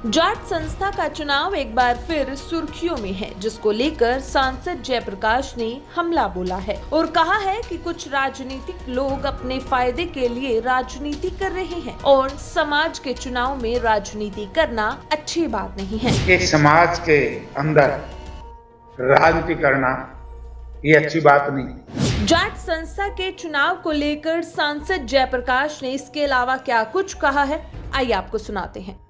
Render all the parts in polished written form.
जाट संस्था का चुनाव एक बार फिर सुर्खियों में है, जिसको लेकर सांसद जयप्रकाश ने हमला बोला है और कहा है कि कुछ राजनीतिक लोग अपने फायदे के लिए राजनीति कर रहे हैं और समाज के चुनाव में राजनीति करना अच्छी बात नहीं है। एक समाज के अंदर राजनीति करना ये अच्छी बात नहीं। जाट संस्था के चुनाव को लेकर सांसद जयप्रकाश ने इसके अलावा क्या कुछ कहा है, आइए आपको सुनाते हैं।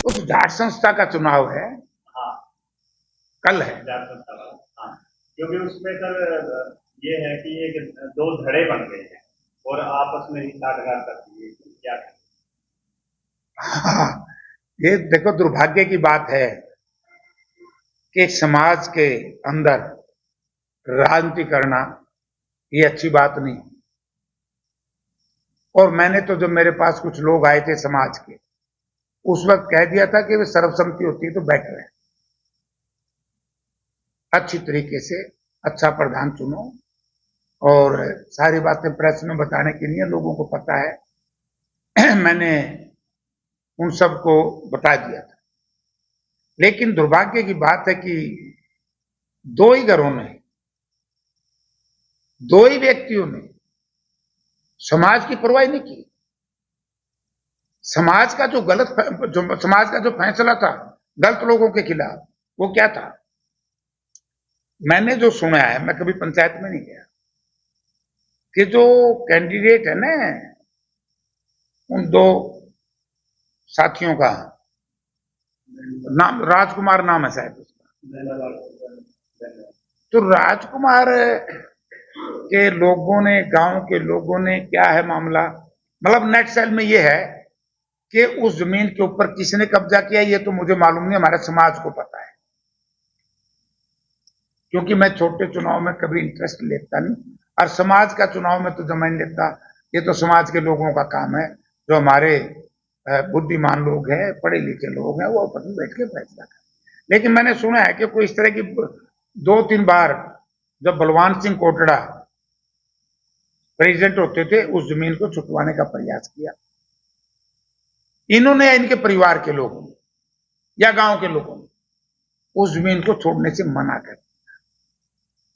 उस जाट संस्था का चुनाव है, हाँ, कल है। जाट संस्था वाला, हाँ, क्योंकि उसमें सर ये है कि ये दो धड़े बन गए हैं और आपस में ही साठगांठ करती है, क्या करें? हाँ, ये देखो दुर्भाग्य की बात है कि समाज के अंदर राजनीति करना ये अच्छी बात नहीं। और मैंने तो जब मेरे पास कुछ लोग आए थे समाज के, उस वक्त कह दिया था कि वे सर्वसम्मति होती है तो बैठ रहे, अच्छी तरीके से अच्छा प्रधान चुनो, और सारी बातें प्रेस में बताने के लिए लोगों को पता है। मैंने उन सबको बता दिया था। लेकिन दुर्भाग्य की बात है कि दो ही घरों ने, दो ही व्यक्तियों ने समाज की परवाह नहीं की। समाज का जो समाज का जो फैसला था गलत लोगों के खिलाफ, वो क्या था? मैंने जो सुना है, मैं कभी पंचायत में नहीं गया, कि जो कैंडिडेट है ना, उन दो साथियों का नाम राजकुमार नाम है शायद उसका, तो राजकुमार के लोगों ने, गांव के लोगों ने, क्या है मामला, मतलब नेट सेल में ये है कि उस जमीन के ऊपर किसने कब्जा किया ये तो मुझे मालूम नहीं, हमारे समाज को पता है, क्योंकि मैं छोटे चुनाव में कभी इंटरेस्ट लेता नहीं, और समाज का चुनाव में तो जमा नहीं लेता। ये तो समाज के लोगों का काम है, जो हमारे बुद्धिमान लोग हैं, पढ़े लिखे लोग हैं, वो अपन बैठ के फैसला करें। लेकिन मैंने सुना है कि कोई इस तरह की 2-3 बार जब बलवान सिंह कोटड़ा प्रेसिडेंट होते थे, उस जमीन को छुटवाने का प्रयास किया। इन्होंने, इनके परिवार के लोगों ने या गांव के लोगों ने उस जमीन को छोड़ने से मना कर दिया।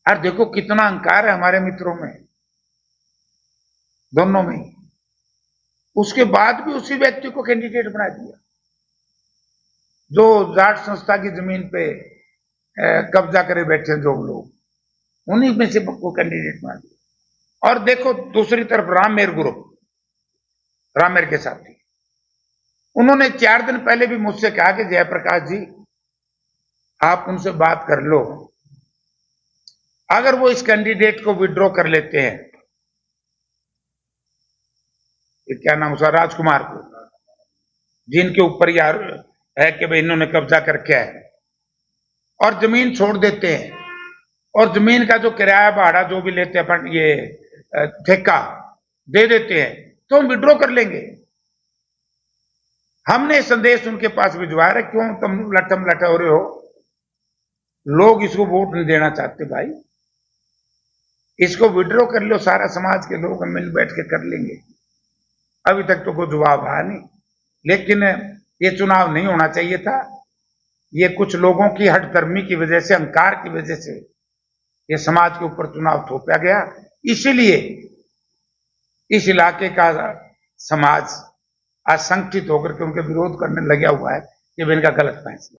और देखो कितना अहंकार है हमारे मित्रों में, दोनों में। उसके बाद भी उसी व्यक्ति को कैंडिडेट बना दिया जो जाट संस्था की जमीन पे कब्जा करे बैठे जो लोग, उन्हीं में से को कैंडिडेट बना दिया। और देखो दूसरी तरफ राममेर ग्रुप, राममेर के साथी, उन्होंने 4 दिन पहले भी मुझसे कहा कि जयप्रकाश जी आप उनसे बात कर लो, अगर वो इस कैंडिडेट को विड्रॉ कर लेते हैं, क्या नाम उसका, राजकुमार को, जिनके ऊपर यार है कि भाई इन्होंने कब्जा करके है, और जमीन छोड़ देते हैं, और जमीन का जो किराया भाड़ा जो भी लेते हैं अपन, ये ठेका दे देते हैं, तो हम विड्रॉ कर लेंगे। हमने संदेश उनके पास भिजवाया है, क्यों तुम लटम लटे हो रहे हो, लोग इसको वोट नहीं देना चाहते भाई, इसको विड्रॉ कर लो, सारा समाज के लोग मिल बैठ के कर लेंगे। अभी तक तो कोई जवाब आया नहीं, लेकिन ये चुनाव नहीं होना चाहिए था। ये कुछ लोगों की हठधर्मी की वजह से, अहंकार की वजह से ये समाज के ऊपर चुनाव थोपा गया, इसीलिए इस इलाके का समाज असंगठित होकर के उनके विरोध करने लगा हुआ है। ये इनका गलत फैसला।